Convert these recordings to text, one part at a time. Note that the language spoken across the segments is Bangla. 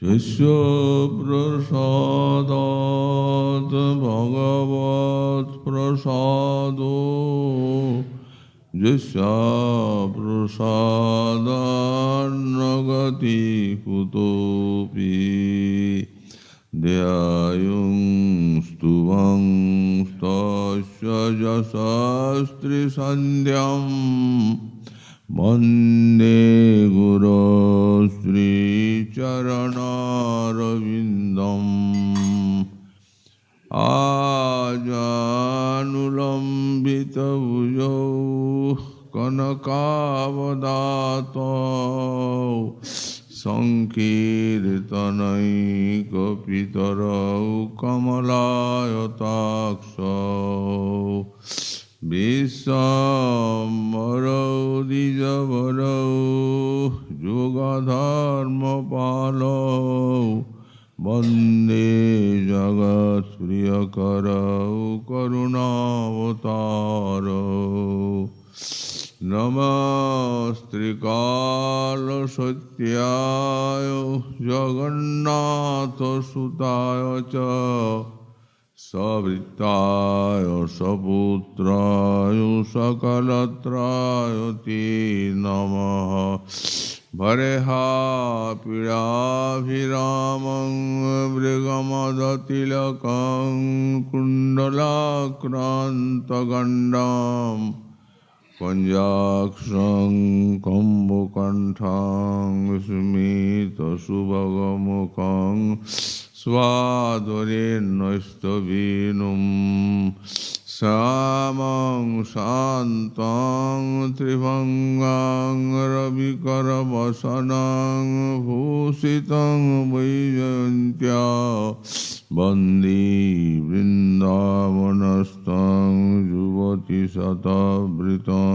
शिष्यप्रसादात् भगवत्प्रसादो यस्य प्रसादान्न गति कुतोऽपि ध्यायुं स्तुवं तस्य यशस्त्रिसन्ध्यं वन्दे गुरो श्रीचरणारविन्दम् आजानुलम्बितभुजौ कनकावदातौ संकीर्तनैकपितरौ कमलायताक्षौ विश्वम्भरौ द्विजवरौ युगधर्मपालौ वन्दे जगत्प्रियकरौ करुणावतारौ नमस्त्रिकालसत्याय जगन्नाथसुताय च सवृत्ताय सपुत्राय सकलत्राय ते नमः भरेहापीडाभिरामं मृगमदतिलकं कुण्डलाक्रान्तगण्डं पञ्चाक्षं कम्बुकण्ठं स्मितसुभगमुखं स्वादुरेन्नस्तवीनुं श्यामं शान्तं त्रिभङ्गं रविकरवसनं भूषितं वैजयन्त्या वन्दे वृन्दावनस्थं युवतिशतवृतं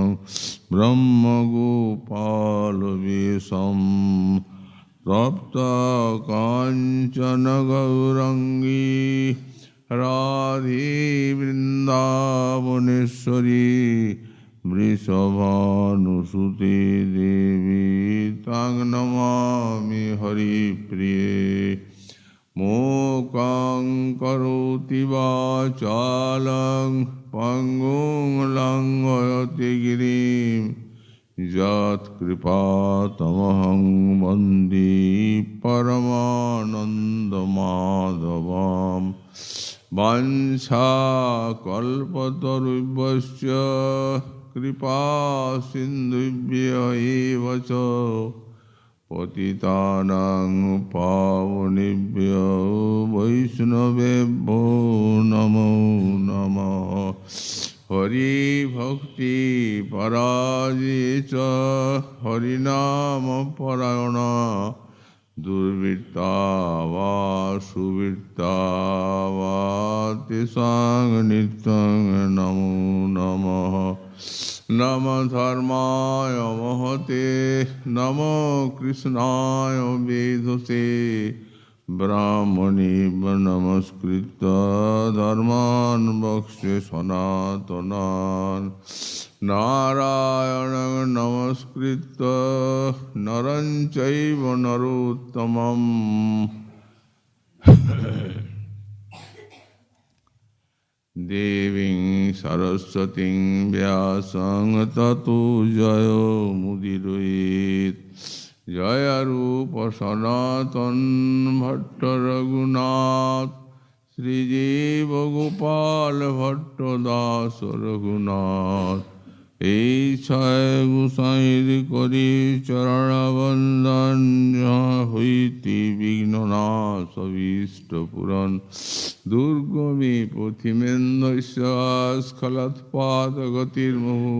ब्रह्मगोपालवेशं तप्तकाञ्चन गौरङ्गी राधे वृन्दावनेश्वरी वृषभानुसुते देवी तां नमामि हरिप्रिये मूकं करोति वाचालं पङ्गुं लङ्घयति गिरिं यत्कृपातमहं वन्दे परमानन्दमाधवम् वाञ्छाकल्पतरुभ्यश्च कृपासिन्धुभ्य एव च पतितानां पावनेभ्यो वैष्णवेभ्यो नमो नमः हरिभक्तिपराजे च हरिनामपरायणा दुर्वृत्ता वा सुवृत्ता वा तेषां नित्यं नमो नमः नमः धर्माय महते नमो कृष्णाय वेधसे ब्राह्मणेभ्यः नमस्कृत्य धर्मान् वक्ष्ये सनातनान् नारायणं नमस्कृत्य नरं चैव नरोत्तमम् देवीं सरस्वतीं व्यासं ततो जयो मुदीरयेत् जय रूप सनातन भट्ट रघुनाथ श्रीजीव गोपाल भट्ट दास रघुनाथ छय गोसाईर करी चरण वंदन हईति विघ्ननाश अभीष्ट पुरन दुर्गमे पथिमेन्द्रस्खलत्पाद गतिर्मुहु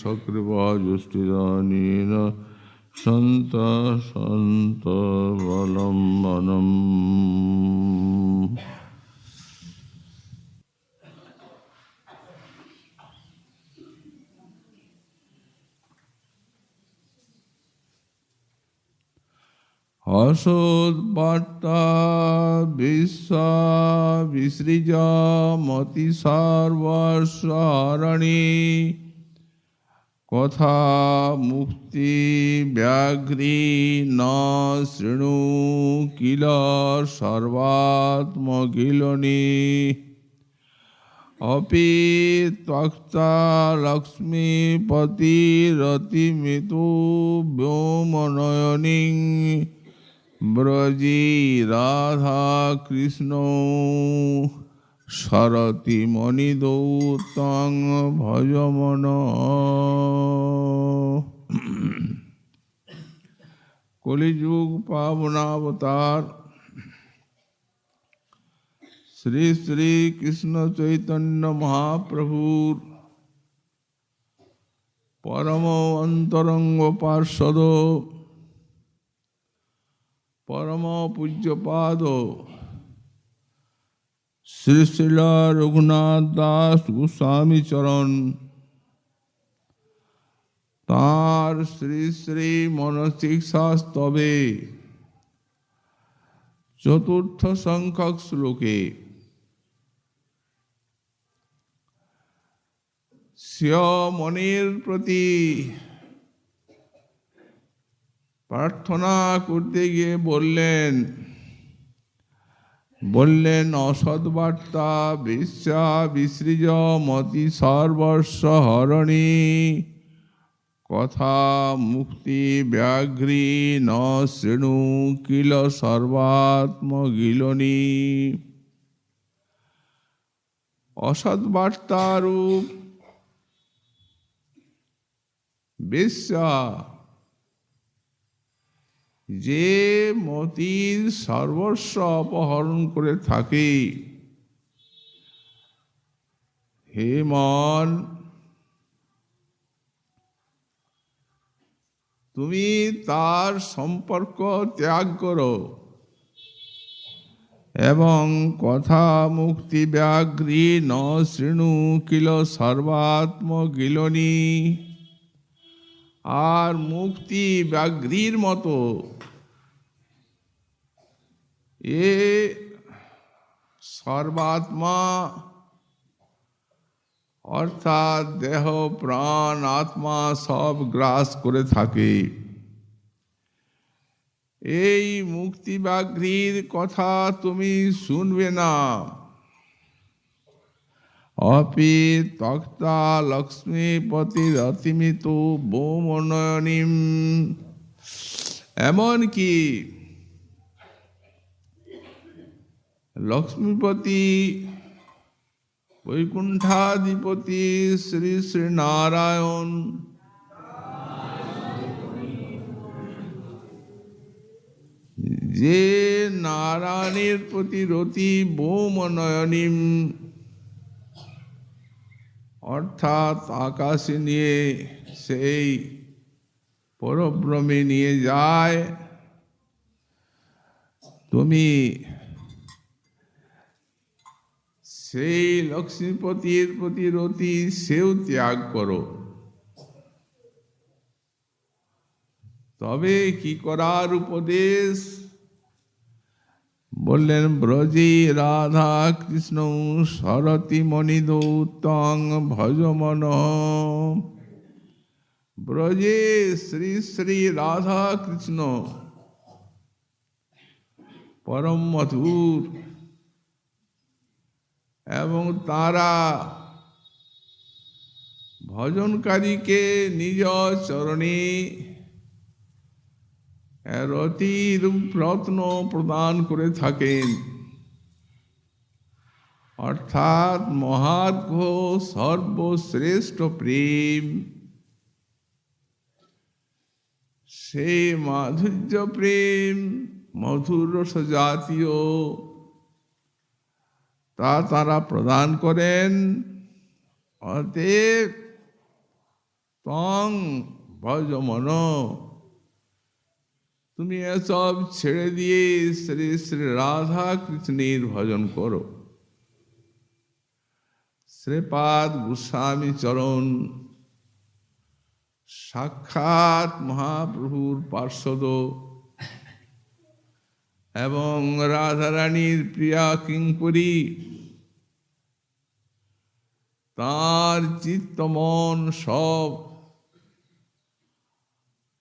सकृपा जुष्टिदानेन संत संत वलंबनम। असोत्पाट्टा विश्वा विसृजा मति सर्वसारणी কথা মুক্তি ব্যাঘ্রী ন শৃণু কিল সর্বাত্মগিলনি অপি ত্বক্তা লক্ষ্মীপতিরতিমিতু ব্যোমনয়নিং ব্রজী রাধা কৃষ্ণ সরতি মণিদৌতং ভজমন। কলিযুগ পাবনাবতার শ্রী শ্রী কৃষ্ণ চৈতন্য মহাপ্রভুর পরম অন্তরঙ্গ পার্ষদ পরম পূজ্যপাদ শ্রী শ্রীল রঘুনাথ দাস গোস্বামী চরণ তাঁর শ্রী শ্রী মনশিক্ষাস্তবে চতুর্থ সংখ্যক শ্লোকে স্বমনের প্রতি প্রার্থনা করতে গিয়ে বললেন অসৎবার্তা বিশ্বা বিসৃজ মতি সর্বস্ব হরণী কথা মুক্তি ব্যাঘ্রী ন শৃণু কিল সর্বাত্মগিলনি। অসৎবার্তারূপ বেশ্যা যে মতির সর্বস্ব অপহরণ করে থাকে, হে মন, তুমি তার সম্পর্ক ত্যাগ করো এবং কথা মুক্তি ব্যাঘ্রী ন শৃণু কিল সর্বাত্মগিলনি, আর মুক্তি ব্যাঘ্রীর মতো এ সর্বাত্মা অর্থাৎ দেহ প্রাণ আত্মা সব গ্রাস করে থাকে। এই মুক্তি ব্যাঘ্রীর কথা তুমি শুনবে না। অপি তক্তা লক্ষ্মীপতির অতিমিত ব্যোমনয়নিম, এমনকি লক্ষ্মীপতি বৈকুণ্ঠাধিপতি শ্রী শ্রী নারায়ণ যে নারায়ণের প্রতি রতি ব্যোমনয়নিম অর্থাৎ আকাশে নিয়ে সেই পরব্রহ্মে নিয়ে যায়, তুমি সেই লক্ষ্মীপতির প্রতি রতি সেও ত্যাগ করো। তবে কি করার উপদেশ বললেন? ব্রজী রাধা কৃষ্ণ সরতি মণিদৌতং ভজমন। ব্রজে শ্রী শ্রী রাধা কৃষ্ণ পরম মধুর এবং তারা ভজনকারীকে নিজ চরণে রতিরূপ রত্ন প্রদান করে থাকেন, অর্থাৎ মহার্ঘ সর্বশ্রেষ্ঠ প্রেম, সেই মাধুর্য প্রেম মধুর রস জাতীয় তা তারা প্রদান করেন। অতএব তং ভজমন, তুমি এসব ছেড়ে দিয়ে শ্রী শ্রী রাধা কৃষ্ণের ভজন করো। শ্রীপাদ গোস্বামী চরণ সাক্ষাৎ মহাপ্রভুর পার্ষদ এবং রাধারানীর প্রিয়া কিঙ্করী, তার চিত্তমন সব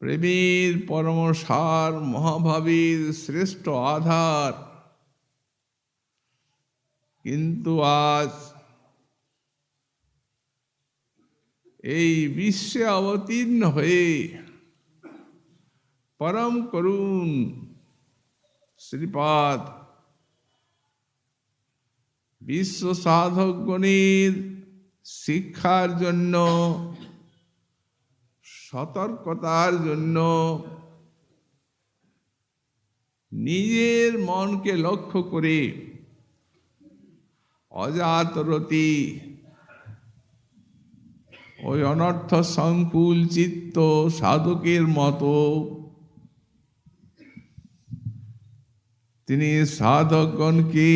প্রেমের পরমসার, মহাভাবের শ্রেষ্ঠ আধার। কিন্তু আজ এই বিশ্বে অবতীর্ণ হয়ে পরম করুণ শ্রীপাদ বিশ্ব সাধকগণের শিক্ষার জন্য, সতর্কতার জন্য নিজের মনকে লক্ষ্য করে অজাতরতি ওই অনর্থ সংকুল চিত্ত সাধকের মতো তিনি সাধকগণকে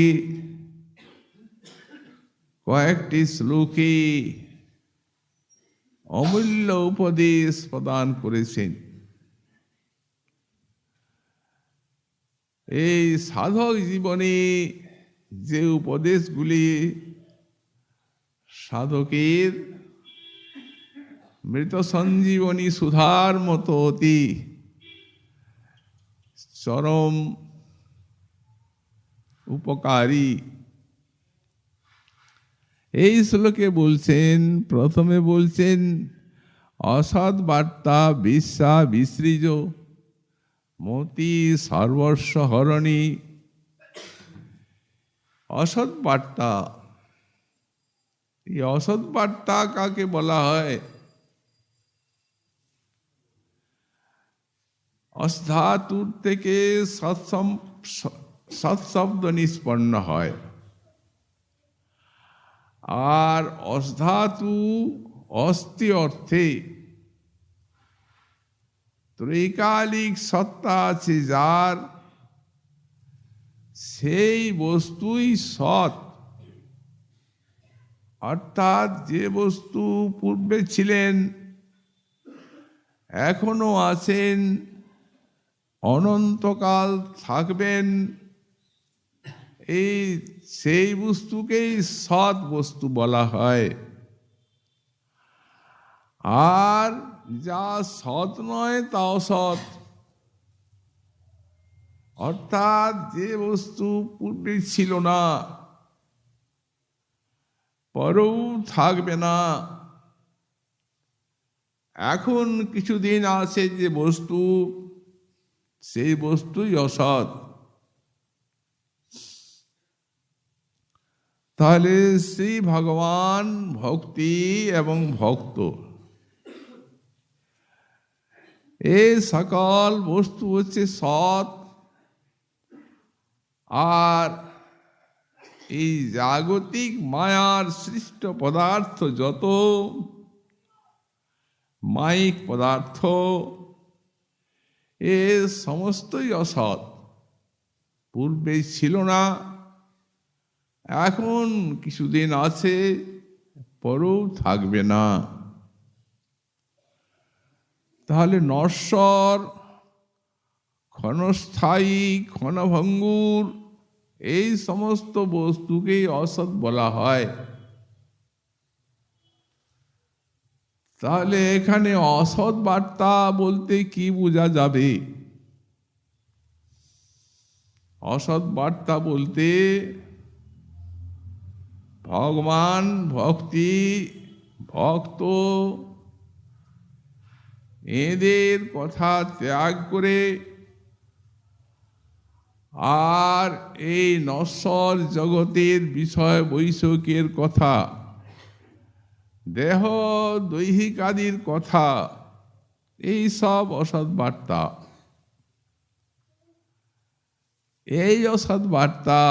কয়েকটি শ্লোকে অমূল্য উপদেশ প্রদান করেছেন। এই সাধক জীবনে যে উপদেশগুলি সাধকের মৃত সঞ্জীবনী সুধার মতো অতি চরম উপকারী, এই শ্লোকে বলছেন, প্রথমে বলছেন অসৎ বার্তা বিশ্বা বিসৃজ মতি সর্বস্ব হরণী। অসৎ বার্তা, এই অসৎ বার্তা কাকে বলা হয়? অসধাতুর থেকে সৎশব্দ নিষ্পন্ন হয়, আর অসধাতু অস্তি অর্থে ত্রৈকালিক সত্তা আছে যার, সেই বস্তুই সৎ। অর্থাৎ যে বস্তু পূর্বে ছিলেন, এখনো আছেন, অনন্তকাল থাকবেন, এই সেই বস্তুকেই সৎ বস্তু বলা হয়। আর যা সৎ নয় তা অসৎ। অর্থাৎ যে বস্তু পূর্বে ছিল না, পরেও থাকবে না, এখন কিছুদিন আছে যে বস্তু, সেই বস্তুই অসৎ। তাহলে শ্রী ভগবান, ভক্তি এবং ভক্ত, এই সকল বস্তু হচ্ছে সৎ। আর এই জাগতিক মায়ার সৃষ্ট পদার্থ, যত মায়িক পদার্থ, এ সমস্তই অসৎ। পূর্বে ছিল না, এখন কিছুদিন আছে, পরেও থাকবে না। তাহলে নশ্বর, ক্ষণস্থায়ী, ক্ষণভঙ্গুর, এই সমস্ত বস্তুকেই অসৎ বলা হয়। তাহলে এখানে অসৎ বার্তা বলতে কি বোঝা যাবে? অসৎ বার্তা বলতে ভগবান, ভক্তি, ভক্ত, এদের কথা ত্যাগ করে আর এই নশ্বর জগতের বিষয় বৈষয়িকের কথা, দেহ দৈহিকাদির কথা, এই সব অসৎ বার্তা। এই অসৎ বার্তা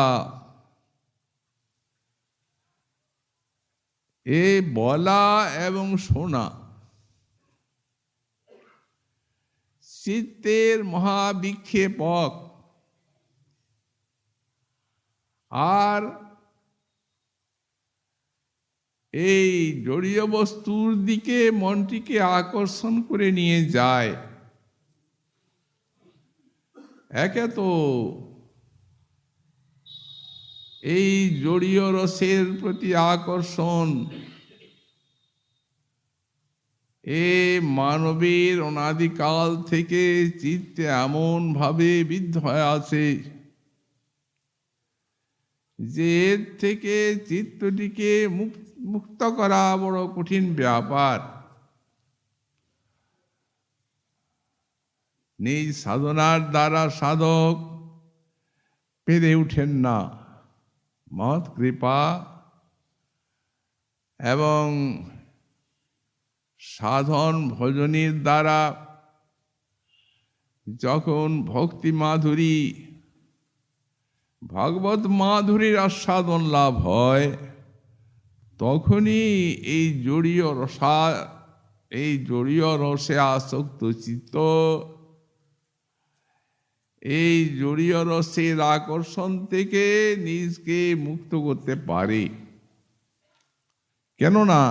এ বলা এবং শোনা চিত্তের মহাবিক্ষেপক, আর এই জড়ীয় বস্তুর দিকে মনটিকে আকর্ষণ করে নিয়ে যায়। একে তো এই জড়ীয় রসের প্রতি আকর্ষণ, এ মানবের অনাদিকাল থেকে চিত্তে এমন ভাবে বিদ্ধ হয়ে আছে যে এর থেকে চিত্তটিকে মুক্ত করা বড় কঠিন ব্যাপার। নিজ সাধনার দ্বারা সাধক পেরে উঠেন না, মহৎ কৃপা এবং সাধন ভজনের দ্বারা যখন ভক্তি মাধুরী ভগবত মাধুরীর আস্বাদন লাভ হয়, তখনই এই জড়ীয় রসে আসক্ত চিত্ত এই জড়ীয় রসের আকর্ষণ থেকে নিজকে মুক্ত করতে পারে। কেননা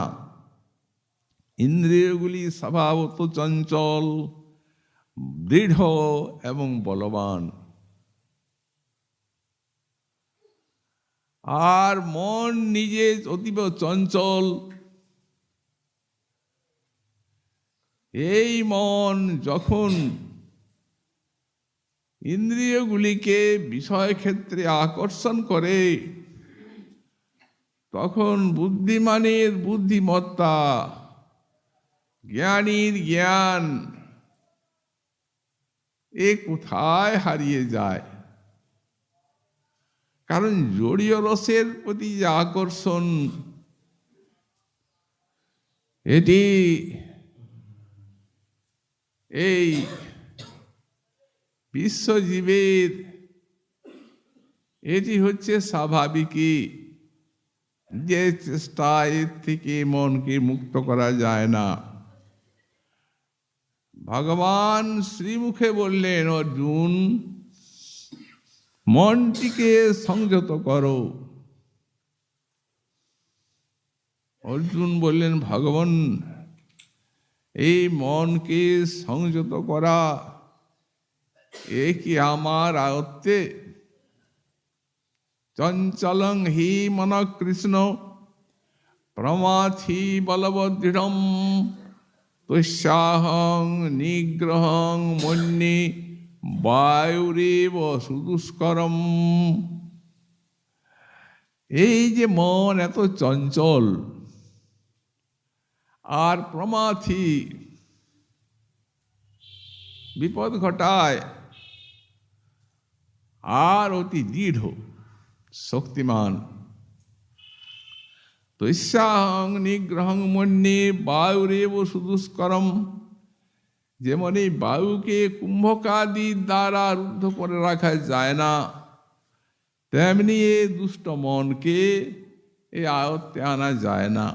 ইন্দ্রিয়গুলি স্বভাবত চঞ্চল, দৃঢ় এবং বলবান, আর মন নিজে অতীব চঞ্চল। এই মন যখন ইন্দ্রিয়গুলিকে বিষয় ক্ষেত্রে আকর্ষণ করে, তখন বুদ্ধিমানের বুদ্ধিমত্তা, জ্ঞানীর জ্ঞান এ কোথায় হারিয়ে যায়। কারণ জড়ীয় রসের প্রতি যে আকর্ষণ, এটি এই বিশ্বজীবের এটি হচ্ছে স্বাভাবিকই, যে চেষ্টা এর থেকে মনকে মুক্ত করা যায় না। ভগবান শ্রীমুখে বললেন, অর্জুন মনটিকে সংযত করো। অর্জুন বললেন, ভগবান এই মনকে সংযত করা এ কি আমার আয়ত্তে? চঞ্চলং হি মন কৃষ্ণ প্রমাথি বলবদৃঢ়ম তুষ্যাহং নিগ্রহং মন্যে বায়ুরেব সুদুষ্করম। এই যে মন এত চঞ্চল আর প্রমাথি, বিপদ ঘটায়, আর অতি দৃঢ় শক্তিমান। তৈষ্যাহং নিগ্রহং মন্যে বায়ুরেব সুদুষ্করম। যেমন এই বায়ুকে কুম্ভকাদির দ্বারা রুদ্ধ করে রাখা যায় না, তেমনি এ দুষ্ট মনকে এ আয়ত্তে আনা যায় না।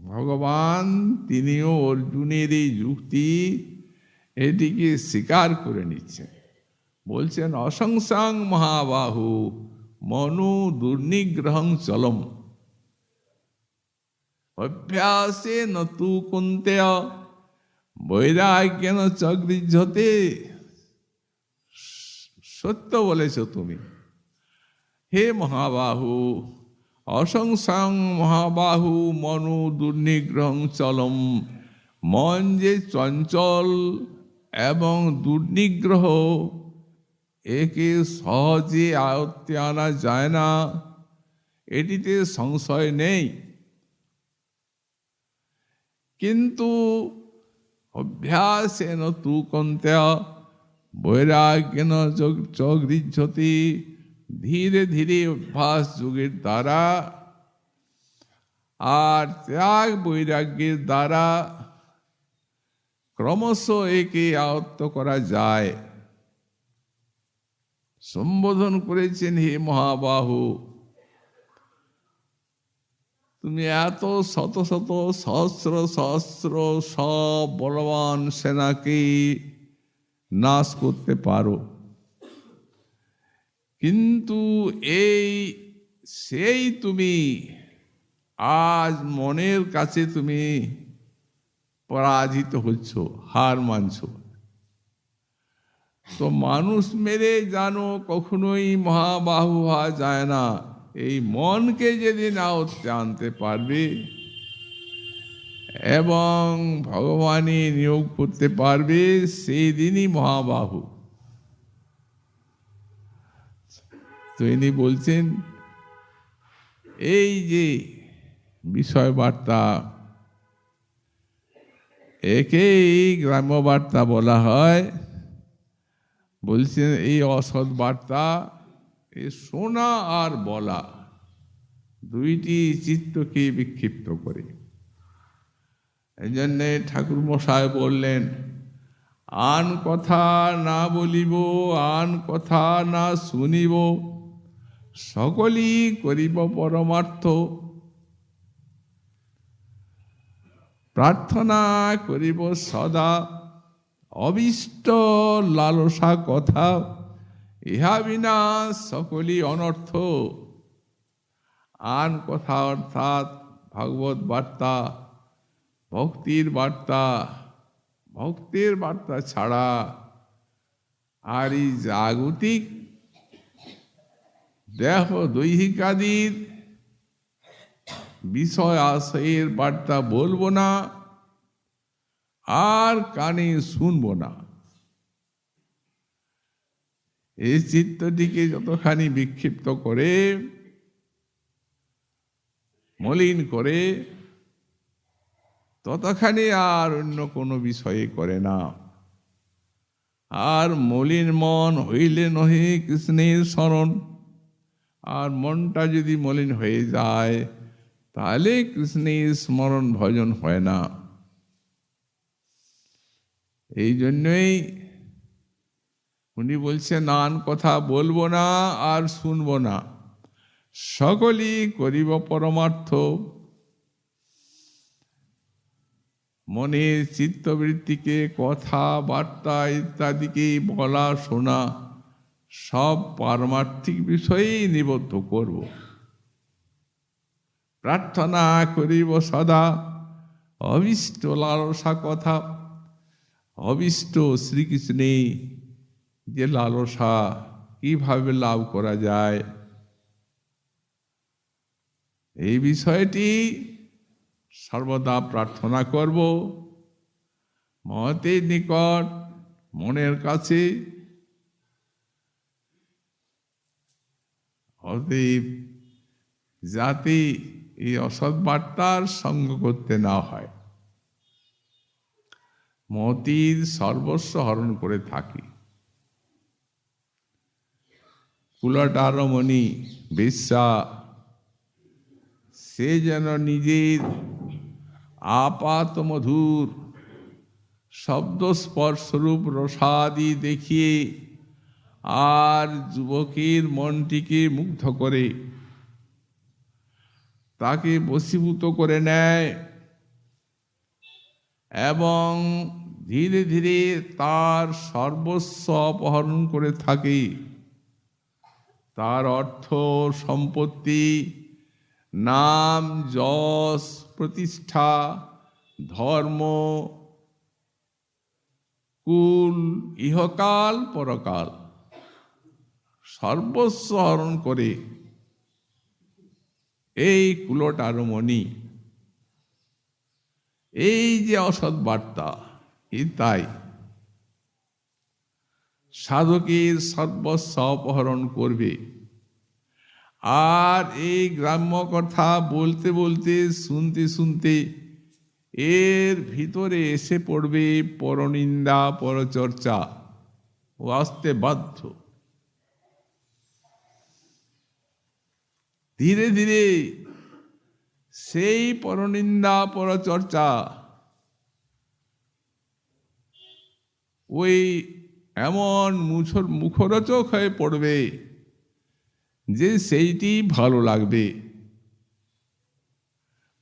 ভগবান তিনিও অর্জুনের এই যুক্তি এটিকে স্বীকার করে নিচ্ছেন। বলছেন, অসংসাং মহাবাহু মনু দুর্নিগ্রহং চলম অভ্যাসে নতু কুন্তেয় বৈরাগ্যেন চ গৃহ্যতে। সত্য বলেছ তুমি হে মহাবাহু। অসংসাং মহাবাহু মনু দুর্নিগ্রহং চলম। মন যে চঞ্চল এবং দুর্নিগ্রহ, একে সহজে আয়ত্তে আনা যায় না, এটিতে সংশয় নেই। কিন্তু অভ্যাসেন তু কন্তেয় বৈরাগ্যেন চ গৃহ্যতি। ধীরে ধীরে অভ্যাস যোগের দ্বারা আর ত্যাগ বৈরাগ্যের দ্বারা ক্রমশ একে আয়ত্ত করা যায়। সম্বোধন করেছেন, হে মহাবাহু, তুমি এত শত শত সহস্র সহস্র সব বলবান সেনাকে নাশ করতে পারো, কিন্তু সেই তুমি আজ মনের কাছে তুমি পরাজিত হচ্ছ, হার মানছ। তো মানুষ মেরে জানো কখনোই মহাবাহু হওয়া যায় না। এই মনকে যেদিন আয়ত্তে আনতে পারবে, এবং ভগবানই নিয়োগ করতে পারবে, সেই দিনই মহাবাহু। তো ইনি বলছেন এই যে বিষয় বার্তা, একেই গ্রাম্য বার্তা বলা হয়। বলছেন এই অসৎ বার্তা, এই শোনা আর বলা দুইটি চিত্তকে বিক্ষিপ্ত করে। এই জন্যে ঠাকুর মশাই বললেন, আন কথা না বলিব, আন কথা না শুনিব, সকলই করিব পরমার্থ। প্রার্থনা করিব সদা, অবিষ্ট লালসা কথা, ইহা বিনা সকলই অনর্থ। আন কথা অর্থাৎ ভাগবত বার্তা, ভক্তির বার্তা। ভক্তির বার্তা ছাড়া আর এই জাগতিক দেহ দৈহিকাদির বিষয় আশয়ের বার্তা বলবো না, আর কানে শুনবো না। এই চিত্তটিকে যতখানি বিক্ষিপ্ত করে, মলিন করে, ততখানি আর অন্য কোনো বিষয়ে করে না। আর মলিন মন হইলে নহে কৃষ্ণের শরণ। আর মনটা যদি মলিন হয়ে যায়, তাহলে কৃষ্ণের স্মরণ ভজন হয় না। এই জন্যই উনি বলছেন, নান কথা বলবো না আর শুনবো না, সকলই করিব পরমার্থ। মনের চিত্তবৃত্তিকে কথা বার্তা ইত্যাদিকে বলা শোনা সব পারমার্থিক বিষয়েই নিবদ্ধ করব। প্রার্থনা করিব সদা, অবিষ্ট লালসা কথা। অবিষ্ট শ্রীকৃষ্ণে যে লালসা, কিভাবে লাভ করা যায়, এই বিষয়টি সর্বদা প্রার্থনা করব মহতের নিকট, মনের কাছে। অতএব যাতে এই অসৎ বার্তার সঙ্গ করতে না হয়, মতির সর্বস্ব হরণ করে থাকি। কুলটারমণি বেশ্যা, সে যেন নিজের আপাত মধুর শব্দ স্পর্শরূপ রসাদি দেখিয়ে আর যুবকের মনটিকে মুগ্ধ করে, তাকে বশীভূত করে নেয় এবং ধীরে ধীরে তার সর্বস্ব অপহরণ করে থাকে। তার অর্থ সম্পত্তি, নাম যশ প্রতিষ্ঠা, ধর্ম, কুল, ইহকাল পরকাল সর্বস্ব হরণ করে এই কুলটারমণি। এই যে অসৎ বার্তা, তাই সাধকের সর্বস্ব অপহরণ করবে। আর এই গ্রাম্য কথা বলতে বলতে, শুনতে শুনতে এর ভিতরে এসে পড়বে পরনিন্দা, পরচর্চা, ও আসতে বাধ্য। ধীরে ধীরে সেই পরনিন্দা, পরচর্চা ওই এমন মুখরোচক হয়ে পড়বে যে সেইটি ভালো লাগবে।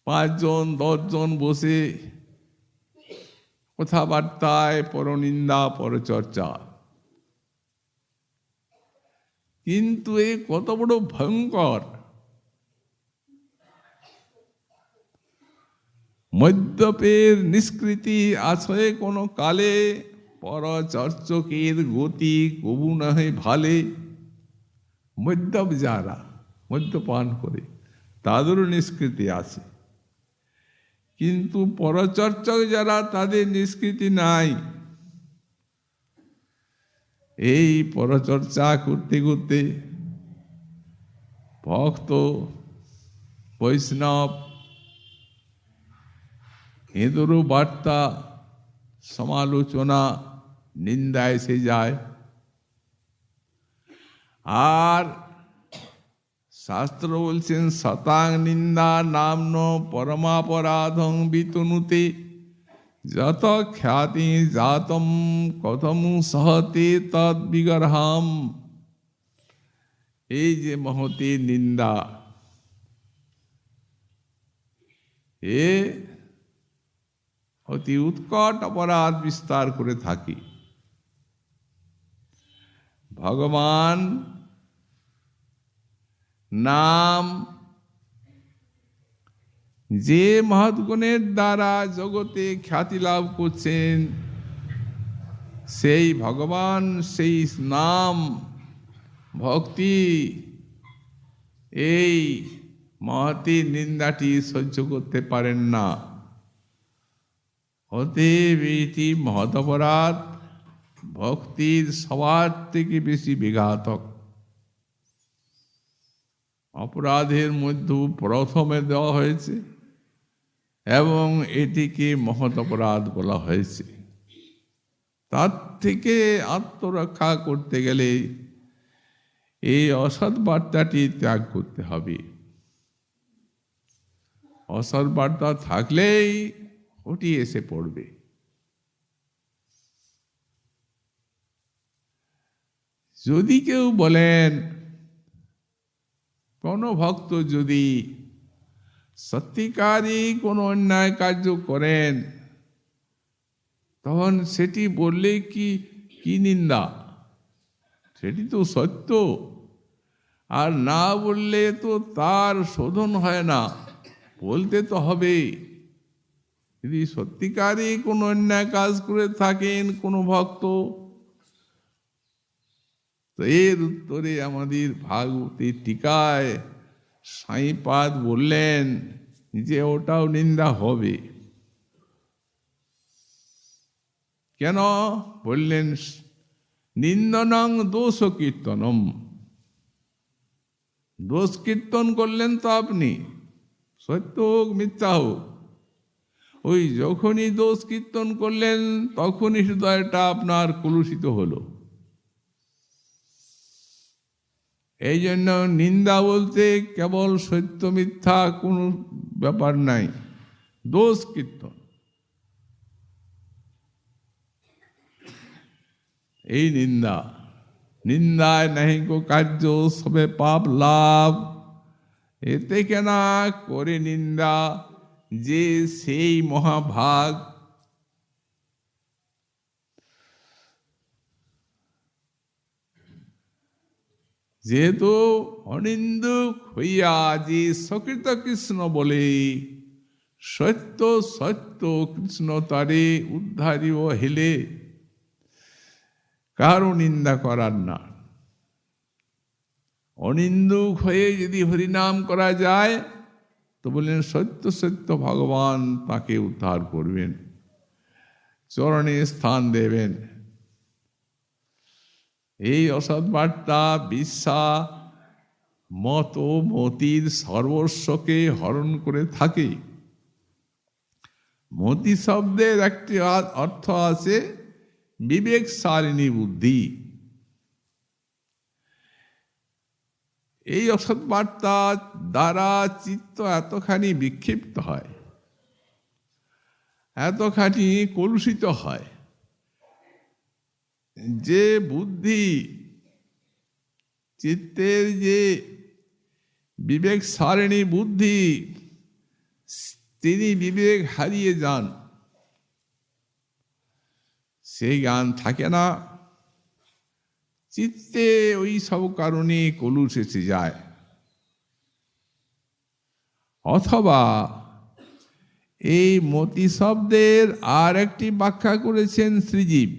5 জন 10 জন বসে কথাবার্তায় পরনিন্দা, পরচর্চা। কিন্তু এ কত বড় ভয়ঙ্কর! মদ্যপের নিষ্কৃতি আছে কোনো কালে, পরচর্চকের গতি কবু নহে ভালে। মদ্যপ যারা মদ্যপান করে, তাদেরও নিষ্কৃতি আছে, কিন্তু পরচর্চক যারা, তাদের নিষ্কৃতি নাই। এই পরচর্চা করতে করতে ভক্ত বৈষ্ণব এদেরও বার্তা, সমালোচনা, নিন্দা এসে যায়। আর শাস্ত্র বলছেন শতাং নিন্দা নাম্ন পরমাপরাধং বিতনুতে যত খ্যাতি জাতম কথম সহতে তদ বিগর্হাম। এই যে মহতি নিন্দা, এ অতি উৎকট অপরাধ বিস্তার করে থাকি। ভগবান নাম যে মহৎগুণের দ্বারা জগতে খ্যাতি লাভ করছেন, সেই ভগবান, সেই নাম ভক্তি, এই মহতি নিন্দাটি সহ্য করতে পারেন না। অতএব এটি মহৎ অপরাধ, ভক্তির সবার থেকে বেশি বিঘাতক। অপরাধের মধ্যে প্রথমে দেওয়া হয়েছে এবং এটিকে মহৎ অপরাধ বলা হয়েছে। তার থেকে আত্মরক্ষা করতে গেলে এই অসৎ বার্তাটি ত্যাগ করতে হবে। অসৎ বার্তা থাকলেই ওটি এসে পড়বে। যদি কেউ বলেন, কোনো ভক্ত যদি সত্যিকারই কোনো অন্যায় কার্য করেন, তখন সেটি বললে কি নিন্দা? সেটি তো সত্য, আর না বললে তো তার শোধন হয় না, বলতে তো হবে। যদি সত্যিকারই কোনো অন্যায় কাজ করে থাকেন কোনো ভক্ত, তো এর উত্তরে আমাদের ভাগবতী টিকায় সাঁইপাদ বললেন যে ওটাও নিন্দা হবে। কেন বললেন? নিন্দনং দোষ কীর্তনম। দোষ কীর্তন করলেন তো আপনি, সত্য হোক মিথ্যা হোক, ওই যখনই দোষ কীর্তন করলেন তখনই হৃদয়টা আপনার কলুষিত হলো। এই জন্য নিন্দা বলতে কেবল সত্য মিথ্যা কোনো ব্যাপার নাই, দোষ কীর্তন। এই নিন্দায় নাহি কো কার্য সবে পাপ লাভ। এতে কেনা করে নিন্দা যে সেই মহাভাগ। যেহেতু অনিন্দুক হইয়া যে সকৃত কৃষ্ণ বলে, সত্য সত্য কৃষ্ণ তারে উদ্ধারিব হেলে, কারো নিন্দা করার না। অনিন্দুক হয়ে যদি হরিনাম করা যায় তো বললেন সত্য সত্য ভগবান তাকে উদ্ধার করবেন, চরণে স্থান দেবেন। এই অসৎ বার্তা বিশ্বা মত মতির সর্বস্বকে হরণ করে থাকে। মতি শব্দের একটি অর্থ আছে বিবেক সারিণী বুদ্ধি। এই অসৎ বার্তা দ্বারা চিত্ত এতখানি বিক্ষিপ্ত হয়, এতখানি কলুষিত হয় যে বুদ্ধি, চিত্তের যে বিবেক সারিণী বুদ্ধি, তিনি বিবেক হারিয়ে যান, সেই জ্ঞান থাকে না। চিত্তে ওই সব কারণে কলুষ এসে যায়। অথবা এই মতি শব্দের আর একটি ব্যাখ্যা করেছেন শ্রীজীব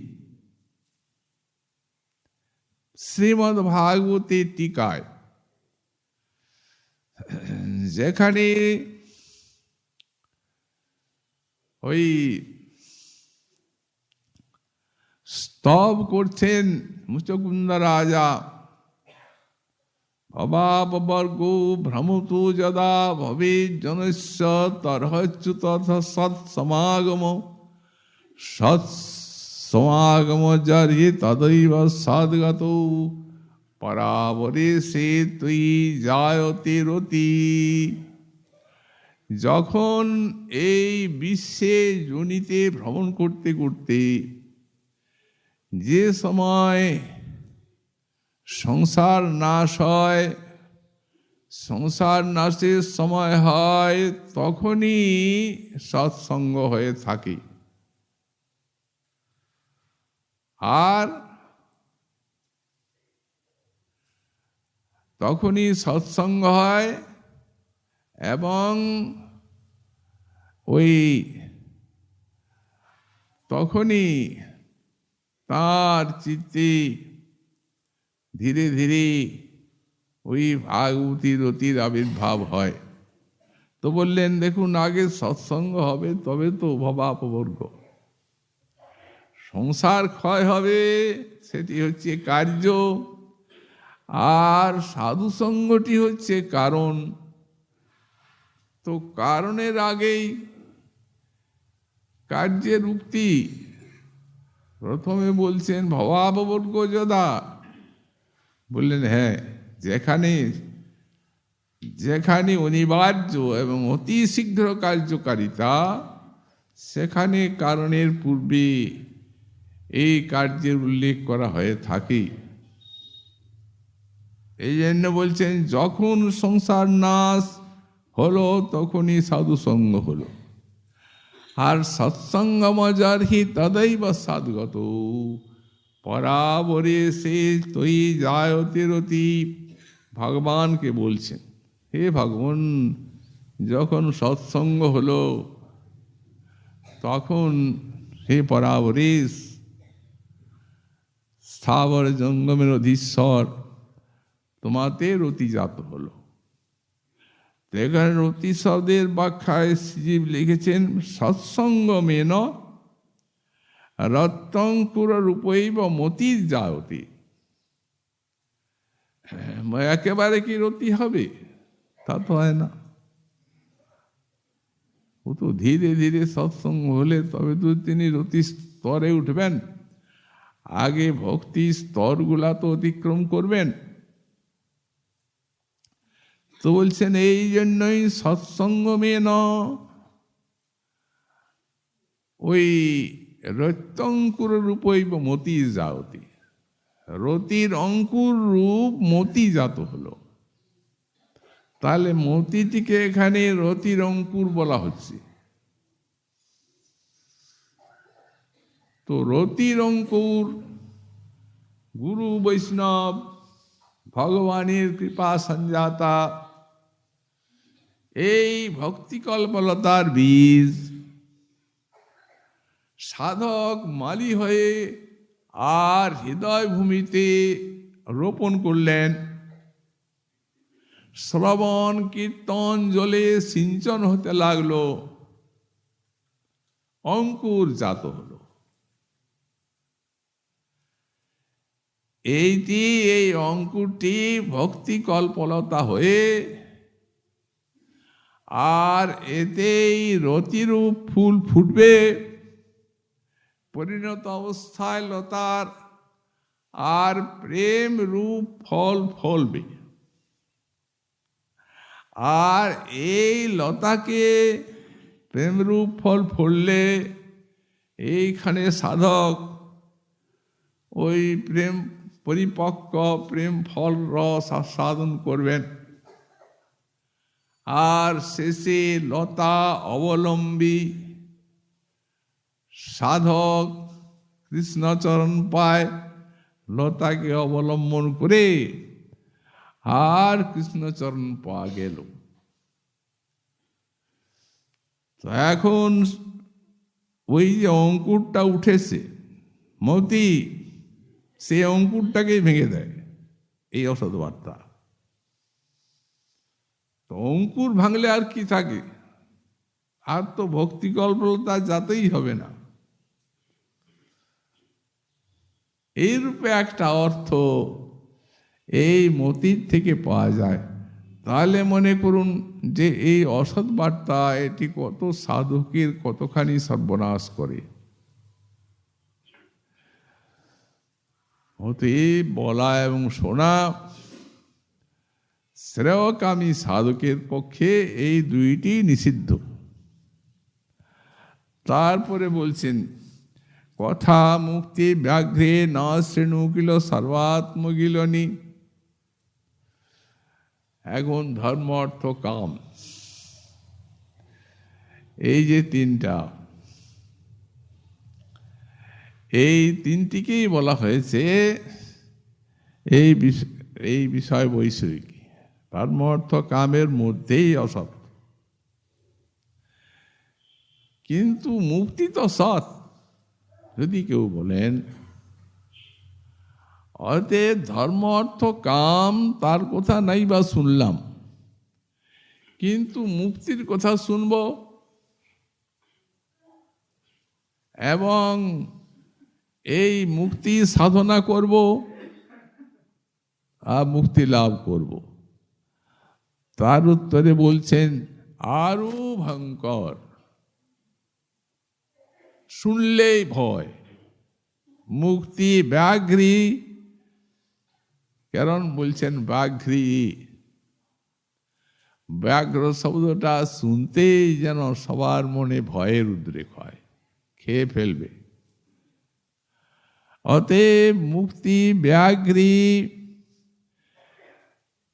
শ্রীমদ্ ভাগবতী টিকায়, যেখানে ওই স্তব করছেন মুচকুন্দ রাজা, ভবাবর্গ ভ্রমতু যদা ভবে জনস্য তর্হচ্যুত সৎসমাগম সৎসমাগম জারি তদৈব সদ্গত পরাবরে সে তুই জায়তে রতি। যখন এই বিশ্বে জনিতে ভ্রমণ করতে করতে যে সময় সংসার নাশ হয়, সংসার নাশের সময় হয়, তখনই সৎসঙ্গ হয়ে থাকে। আর তখনই সৎসঙ্গ হয় এবং ওই তখনই তার চিত্তে ধীরে ধীরে ওই ভাগবতী রতির আবির্ভাব হয়। তো বললেন দেখুন, আগে সৎসঙ্গ হবে তবে তো ভবাপবর্গ, সংসার ক্ষয় হবে সেটি হচ্ছে কার্য, আর সাধুসঙ্গটি হচ্ছে কারণ। তো কারণের আগেই কার্যের উক্তি। প্রথমে বলছেন ভবাপবর্গ যদা, বললেন হ্যাঁ, যেখানে যেখানে অনিবার্য এবং অতি শীঘ্র কার্যকারিতা, সেখানে কারণের পূর্বে এই কার্যের উল্লেখ করা হয়ে থাকে। এই জন্য বলছেন যখন সংসার নাশ হলো তখনই সাধুসঙ্গ হলো। আর সৎসঙ্গমজারহি তদৈব সদ্গত পরাবরে সে তৈ জায়তে রতি। ভগবানকে বলছেন, হে ভগবান, যখন সৎসঙ্গ হলো তখন হে পরাবরেশ, স্থাবর জঙ্গমের অধীশ্বর, তোমাতে রতিজাত হলো। এখানে রতি শব্দের ব্যাখ্যায় শ্রীজীব লিখেছেন সৎসঙ্গমেন রত্তঙ্কুর রূপৈব মতির জায়তে। একেবারে কি রতি হবে? তা তো হয় না। ও তো ধীরে ধীরে সৎসঙ্গ হলে তবে তো তিনি রতি স্তরে উঠবেন। আগে ভক্তি স্তরগুলা তো অতিক্রম করবেন। তো বলছেন এই জন্যই সৎসঙ্গমেন ওই রত্যঙ্কুর রূপৈব মতি জায়তে, রতির অঙ্কুর রূপ মতি জাত হলো। তাহলে মতিটিকে এখানে রতির অঙ্কুর বলা হচ্ছে। তো রতির অঙ্কুর গুরু বৈষ্ণব ভগবানের কৃপা সঞ্জাতা, এই ভক্তিকল্পলতার বীজ সাধক মালি হয়ে আর হৃদয় ভূমিতে রোপণ করলেন। শ্রবণ কীর্তন জলে সিঞ্চন হতে লাগলো, অঙ্কুর জাত হলো। এই অঙ্কুরটি ভক্তি কল্পলতা হয়ে আর এতেই রতিরূপ ফুল ফুটবে, পরিণত অবস্থায় লতার, আর প্রেম রূপ ফল ফলবে। আর এই লতাকে প্রেমরূপ ফল ফললে এইখানে সাধক ওই প্রেম পরিপক্ক প্রেম ফল রস আস্বাদন করবেন। আর শেষে লতা অবলম্বী সাধক কৃষ্ণচরণ পায়, লতাকে অবলম্বন করে আর কৃষ্ণচরণ পাওয়া গেল। তো এখন ওই যে অঙ্কুরটা উঠেছে মতি, সে অঙ্কুরটাকেই ভেঙে দেয় এই অসৎ বার্তা। তো অঙ্কুর ভাঙলে আর কি থাকে? আর তো ভক্তি কল্পলতা যাতেই হবে না। এইরূপে একটা অর্থ এই মতির থেকে পাওয়া যায়। তাহলে মনে করুন যে এই অসৎ বার্তা এটি কত সাধকের কতখানি সর্বনাশ করে। অতএব বলা এবং শোনা শ্রেয়কামী সাধকের পক্ষে এই দুইটি নিষিদ্ধ। তারপরে বলছেন, কথা মুক্তি ব্যাঘ্রে না শ্রেণুকিল সর্বাত্মগিলনি। এখন ধর্ম অর্থ কাম, এই যে তিনটা, এই তিনটিকেই বলা হয়েছে এই বিষয় বৈষয়িক। ধর্ম অর্থ কামের মধ্যেই অসৎ, কিন্তু মুক্তি তো সৎ যদি কেউ বলেন। অতএব ধর্ম অর্থ কাম তার কথা নাই বা শুনলাম, কিন্তু মুক্তির কথা শুনব এবং এই মুক্তি সাধনা করব আর মুক্তি লাভ করব। তার উত্তরে বলছেন আরো ভয়ঙ্কর, শুনলেই ভয়। মুক্তি ব্যাঘ্রী, কারণ বলছেন ব্যাঘ্রী, ব্যাঘ্র শব্দটা শুনতেই যেন সবার মনে ভয়ের উদ্রেক হয়, খেয়ে ফেলবে। অতএব মুক্তি ব্যাঘ্রী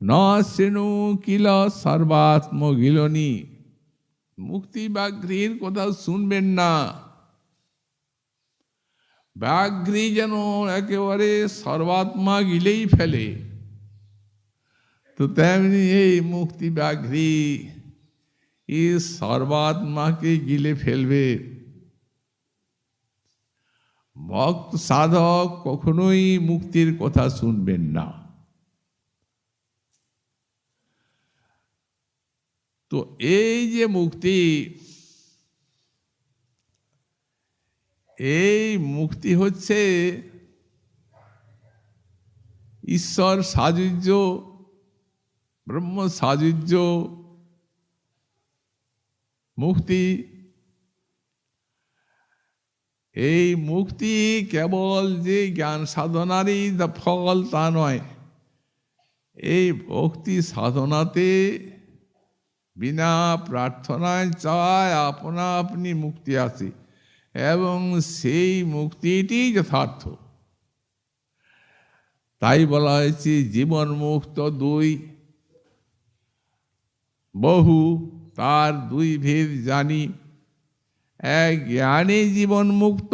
ন শ্রেণু কিল সর্বাত্মগিলনি। মুক্তি ব্যাঘ্রীর কথা শুনবেন না। ব্যাঘ্রী যেন একেবারে সর্বাত্মা গিলেই ফেলে, তো তেমনি এই মুক্তি ব্যাঘ্রী এই সর্বাত্মাকে গিলে ফেলবে। ভক্ত সাধক কখনোই মুক্তির কথা শুনবেন না। তো এই যে মুক্তি, এই মুক্তি হচ্ছে ঈশ্বর সাযুজ্য, ব্রহ্ম সাযুজ্য মুক্তি। এই মুক্তি কেবল যে জ্ঞান সাধনারই ফল তা নয়, এই ভক্তি সাধনাতে বিনা প্রার্থনায় চায় আপনা আপনি মুক্তি আসে, এবং সেই মুক্তিটি যথার্থ। তাই বলা হয়েছে জীবন মুক্ত দুই, বহু তার দুই ভেদ জানি। এক জ্ঞানে জীবন মুক্ত,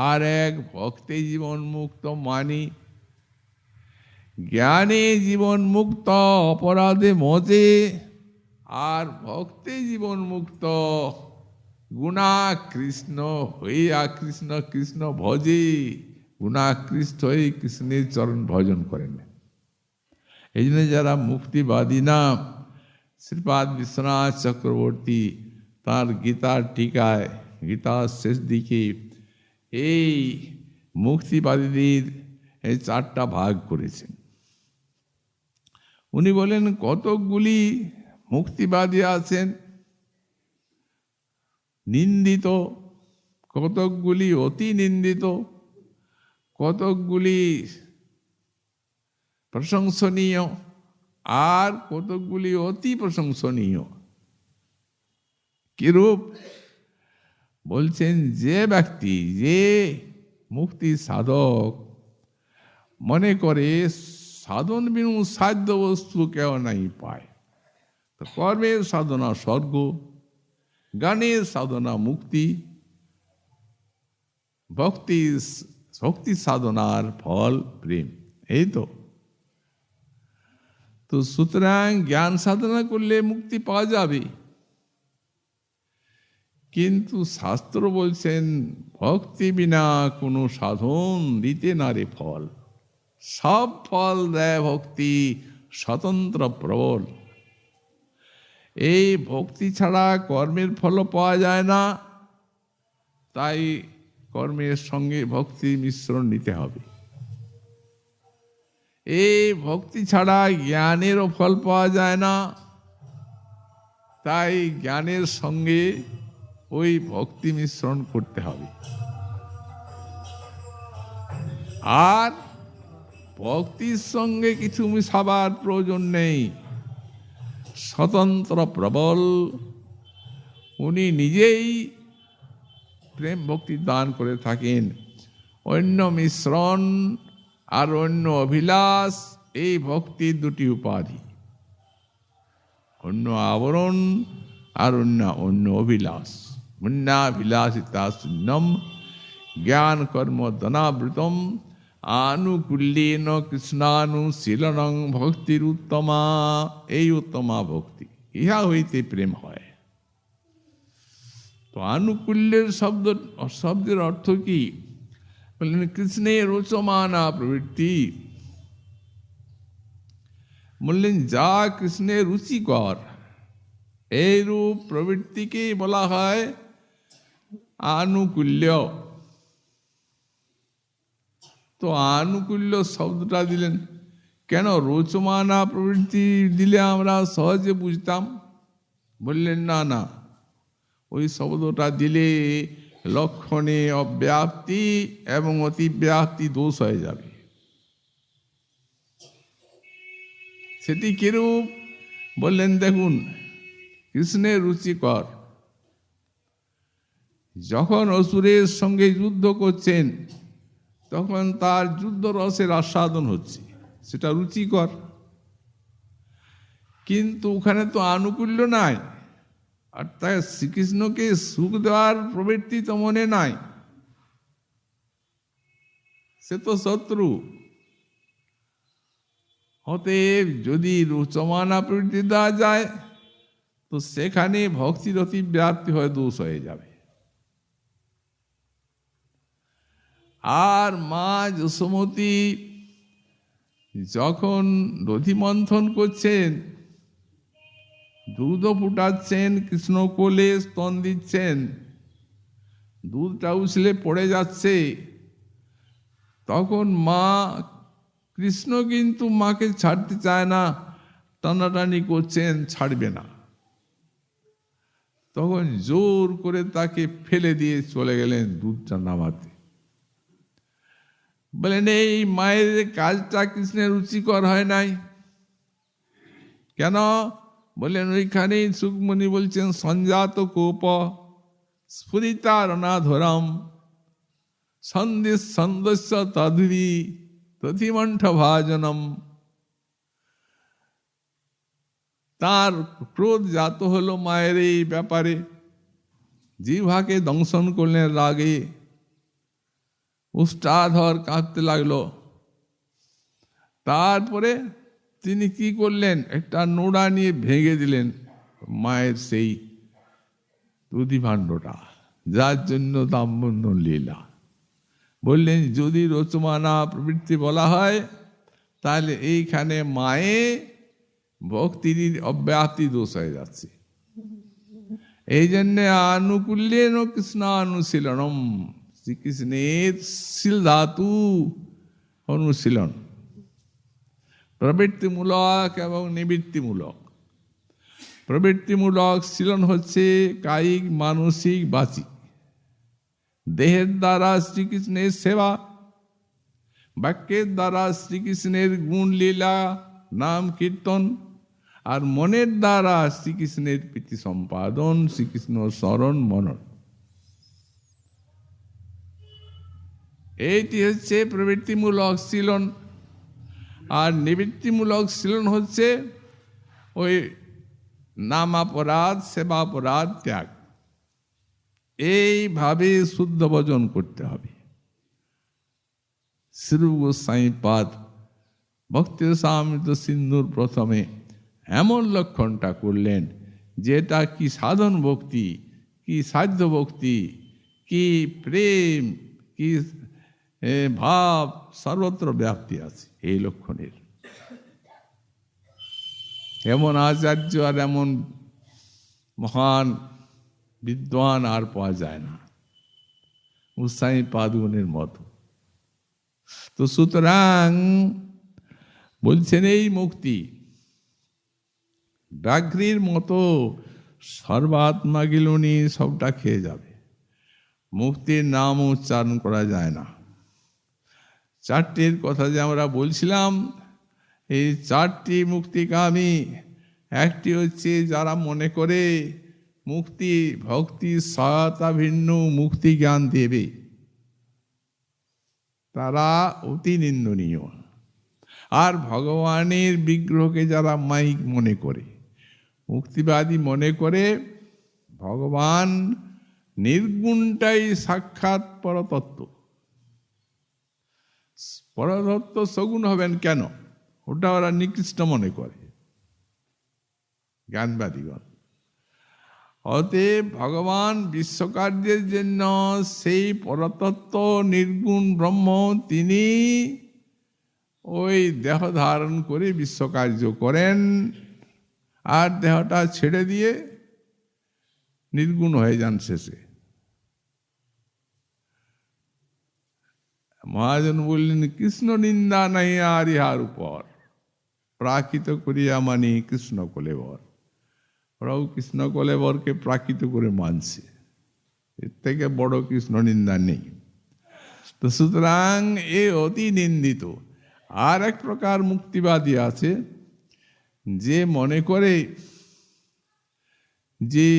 আর এক ভক্তি জীবন মুক্ত মানি। জ্ঞানে জীবন মুক্ত অপরাধে মজে, আর ভক্তি জীবন মুক্ত গুণাকৃষ্ণ হইয়া কৃষ্ণ কৃষ্ণ ভজে, গুণাকৃষ্ট হয়ে কৃষ্ণের চরণ ভজন করেন। এই জন্য যারা মুক্তিবাদী না, শ্রীপাদ বিশ্বনাথ চক্রবর্তী তার গীতার টিকায়, গীতার শেষ দিকে এই মুক্তিবাদীদের এই চারটা ভাগ করেছেন। উনি বলেন কতকগুলি মুক্তিবাদী আছেন নিন্দিত, কতকগুলি অতি নিন্দিত, কতকগুলি প্রশংসনীয়, আর কতকগুলি অতি প্রশংসনীয়। কিরূপ? বলছেন যে ব্যক্তি, যে মুক্তি সাধক মনে করে সাধন বিনু সাধ্য বস্তু কেউ নাই পায়, তো কর্মের সাধনা স্বর্গ, গানের সাধনা মুক্তি, ভক্তি সাধনার ফল প্রেম। এই তো সুতরাং জ্ঞান সাধনা করলে মুক্তি পাওয়া যাবে, কিন্তু শাস্ত্র বলছেন ভক্তি বিনা কোনো সাধন দিতে না রে ফল। সব ফল দেয় ভক্তি, স্বতন্ত্র প্রবল। এই ভক্তি ছাড়া কর্মের ফল পাওয়া যায় না, তাই কর্মের সঙ্গে ভক্তি মিশ্রণ নিতে হবে। এই ভক্তি ছাড়া জ্ঞানেরও ফল পাওয়া যায় না, তাই জ্ঞানের সঙ্গে ওই ভক্তি মিশ্রণ করতে হবে। আর ভক্তির সঙ্গে কিছু মিশাবার প্রয়োজন নেই। স্বতন্ত্র প্রবল উনি নিজেই প্রেম ভক্তি দান করে থাকেন। অন্য মিশ্রণ আর অন্য অভিলাষ, এই ভক্তির দুটি উপাধি, অন্য আবরণ আর অন্য অভিলাষ। মুন্নাভিলাষিতা শূন্যম জ্ঞান কর্ম ধনাবৃতম আনুকূল্যেন কৃষ্ণানুশীলনং ভক্তির উত্তমা। এই উত্তমা ভক্তি, ইহা হইতে প্রেম হয়। তো আনুকূল্যের শব্দের অর্থ কি? বললেন কৃষ্ণের রোচমানা প্রবৃত্তি। বললেন যা কৃষ্ণের রুচিকর, এইরূপ প্রবৃত্তিকে বলা হয় আনুকূল্য। তো আনুকূল্য শব্দটা দিলেন কেন? রোচমানা প্রবৃত্তি দিলে আমরা সহজে বুঝতাম। বললেন না, ওই শব্দটা দিলে লক্ষণে অব্যাপ্তি এবং অতিব্যাপ্তি দোষ হয়ে যাবে। সেটি কিরূপ? বললেন দেখুন, কৃষ্ণের রুচিকর, যখন অসুরের সঙ্গে যুদ্ধ করছেন তখন তার যুদ্ধ রসের আস্বাদন হচ্ছে, সেটা রুচিকর। কিন্তু ওখানে তো আনুকূল্য নাই, আর তাই শ্রীকৃষ্ণকে সুখ দেওয়ার প্রবৃত্তি তো মনে নাই, সে তো শত্রু। অতএব যদি রোচমানা প্রবৃত্তি দেওয়া যায় তো সেখানে ভক্তির অতিব্যাপ্তি হয়ে দোষ হয়ে যাবে। আর মা যশোমতী যখন দধি মন্থন করছেন, দুধ ফুটাচ্ছেন, কৃষ্ণ কোলে স্তন দিচ্ছেন, দুধটা উছলে পড়ে যাচ্ছে, তখন মা কৃষ্ণ কিন্তু মাকে ছাড়তে চায় না, টানাটানি করছেন, ছাড়বে না। তখন জোর করে তাকে ফেলে দিয়ে চলে গেলেন দুধটা নামাতে। বলেন এই মায়ের কাজটা কৃষ্ণের রুচিকর হয় নাই কেন? বলেন ওইখানেই সুকমণি বলছেন সঞ্জাত কোপ স্ফুরিতারণাধরম সন্দস্য তধুরি তথিমণ্ঠ ভাজনম। তার ক্রোধ জাত হলো মায়ের এই ব্যাপারে, জিহ্বাকে দংশন করলেন রাগে, উষ্টাধর কাঁপতে লাগলো। তারপরে তিনি কি করলেন? একটা নোড়া নিয়ে ভেঙে দিলেন মায়ের সেই দুধি ভাণ্ডটা, যার জন্য দামবন্ধন লীলা। বললেন যদি রোচমানা প্রবৃত্তি বলা হয় তাহলে এইখানে মায়ে ভক্তির অব্যাপ্তি দোষ হয়ে যাচ্ছে। এই জন্যে আনুকূল্যেন কৃষ্ণানুশীলনম, শ্রীকৃষ্ণের শীল ধাতু অনুশীলন, প্রবৃত্তিমূলক এবং নিবৃত্তিমূলক। প্রবৃত্তিমূলক শীলন হচ্ছে কায়িক, মানসিক, বাচিক। দেহের দ্বারা শ্রীকৃষ্ণের সেবা, বাক্যের দ্বারা শ্রীকৃষ্ণের গুণ লীলা নাম কীর্তন, আর মনের দ্বারা শ্রীকৃষ্ণের প্রীতি সম্পাদন, শ্রীকৃষ্ণ স্মরণ মনন। এইটি হচ্ছে প্রবৃত্তিমূলক শীলন। আর নিবৃত্তিমূলক শীলন হচ্ছে ওই নামাপরাধ, সেবাপরাধ ত্যাগ। এইভাবে শুদ্ধ ভজন করতে হবে। শ্রী গোস্বামীপাদ ভক্তি রসামৃত সিন্ধুর প্রথমে এমন লক্ষণটা করলেন, যেটা কি সাধন ভক্তি, কি সাধ্য ভক্তি, কি প্রেম, কি ভাব, সর্বত্র ব্যাপ্তি আছে এই লক্ষণের। এমন আচার্য আর এমন মহান বিদ্বান আর পাওয়া যায় না, উৎসাহী পাদুনের মতো। তো সুতরাং বলছেন এই মুক্তি ব্যাঘ্রীর মতো সর্বাত্মা গিলুনি সবটা খেয়ে যাবে, মুক্তির নাম উচ্চারণ করা যায় না। চারটির কথা যে আমরা বলছিলাম, এই চারটি মুক্তিকামী। একটি হচ্ছে যারা মনে করে মুক্তি ভক্তি সহায়তা ভিন্ন মুক্তি জ্ঞান দেবে, তারা অতি নিন্দনীয়। আর ভগবানের বিগ্রহকে যারা মাইক মনে করে, মুক্তিবাদী মনে করে ভগবান নির্গুণটাই সাক্ষাৎ পরতত্ত্ব, পরতত্ত্ব সগুণ হবেন কেন? ওটা ওরা নিকৃষ্ট মনে করে জ্ঞানবাদীগণ। অতএব ভগবান বিশ্বকার্যের জন্য সেই পরতত্ত্ব নির্গুণ ব্রহ্ম, তিনি ওই দেহ ধারণ করে বিশ্বকার্য করেন, আর দেহটা ছেড়ে দিয়ে নির্গুণ হয়ে যান শেষে। মহাজন বললেন, কৃষ্ণ নিন্দা নাই আর ইহার উপর, প্রাকৃত করিয়া মানি কৃষ্ণ কলেবর। ওরাও কৃষ্ণ কলেবরকে প্রাকৃত করে মানছে, এর থেকে বড় কৃষ্ণ নিন্দা নেই। তো সুতরাং এ অতি নিন্দিত। আর এক প্রকার মুক্তিবাদী আছে, যে মনে করে যে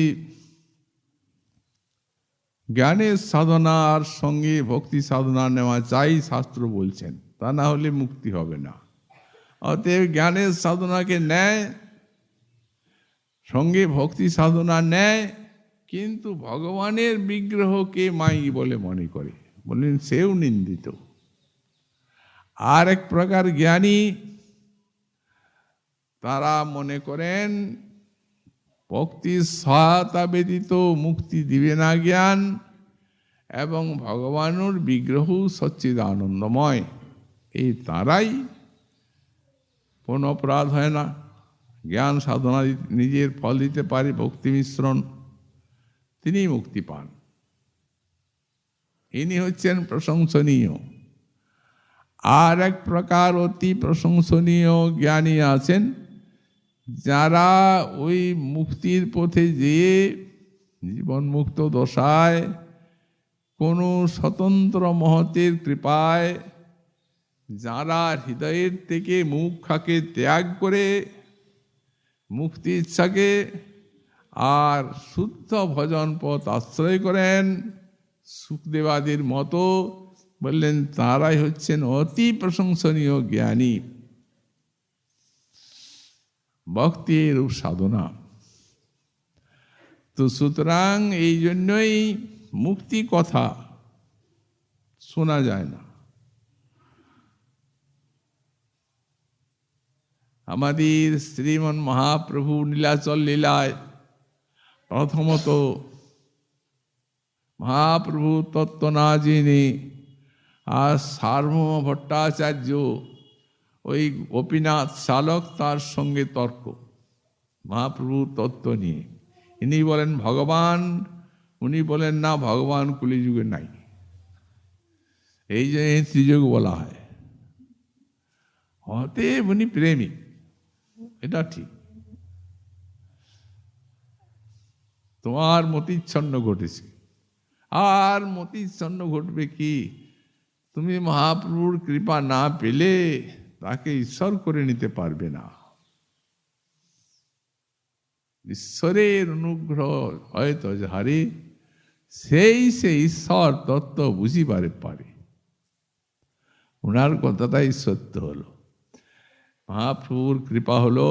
জ্ঞানের সাধনার সঙ্গে ভক্তি সাধনা নেওয়া চাই, শাস্ত্র বলছেন, তা না হলে মুক্তি হবে না। অতএব জ্ঞানের সাধনাকে নেয়, সঙ্গে ভক্তি সাধনা নেয়, কিন্তু ভগবানের বিগ্রহকে মাই বলে মনে করে, বললেন সেও নিন্দিত। আর এক প্রকার জ্ঞানী, তারা মনে করেন ভক্তির সহায়তা ব্যতীত মুক্তি দিবে না জ্ঞান, এবং ভগবানের বিগ্রহ সচ্চিদানন্দময়, এই তারাই কোনো অপরাধ হয় না, জ্ঞান সাধনা নিজের ফল দিতে পারে, ভক্তি মিশ্রণ, তিনি মুক্তি পান। ইনি হচ্ছেন প্রশংসনীয়। আর এক প্রকার অতি প্রশংসনীয় জ্ঞানী আছেন, যারা ওই মুক্তির পথে যেয়ে জীবনমুক্ত দশায় কোনো স্বতন্ত্র মহতের কৃপায় যারা হৃদয়ের থেকে মুখাকে ত্যাগ করে মুক্তি ইচ্ছাকে আর শুদ্ধ ভজন পথ আশ্রয় করেন, সুখদেবাদির মতো, বললেন তারাই হচ্ছেন অতি প্রশংসনীয় জ্ঞানী। ভক্তির সাধনা। তো সুতরাং এই জন্যই মুক্তি কথা শোনা যায় না। আমাদের শ্রীমন মহাপ্রভু নীলাচল লীলায় প্রথমত মহাপ্রভু তত্ত্ব না জেনে আর সার্বভৌম ভট্টাচার্য ওই গোপীনাথ শালক তার সঙ্গে তর্ক মহাপ্রভু তত্ত্ব নিয়ে। ইনি বলেন ভগবান, উনি বলেন না ভগবান কলিযুগে নাই, এই যে ত্রিযুগ বলা হয়। অতএব উনি প্রেমিক, এটা ঠিক। তোমার মতিচ্ছন্ন ঘটেছে, আর মতিচ্ছন্ন ঘটবে কি? তুমি মহাপ্রভুর কৃপা না পেলে তাকে ঈশ্বর করে নিতে পারবে না। ঈশ্বরের অনুগ্রহ হয়তো যাহারে, সেই সে ঈশ্বর তত্ত্ব বুঝিবারে পারে। ওনার কথাটাই সত্য হলো। মহাপ্রভুর কৃপা হলো।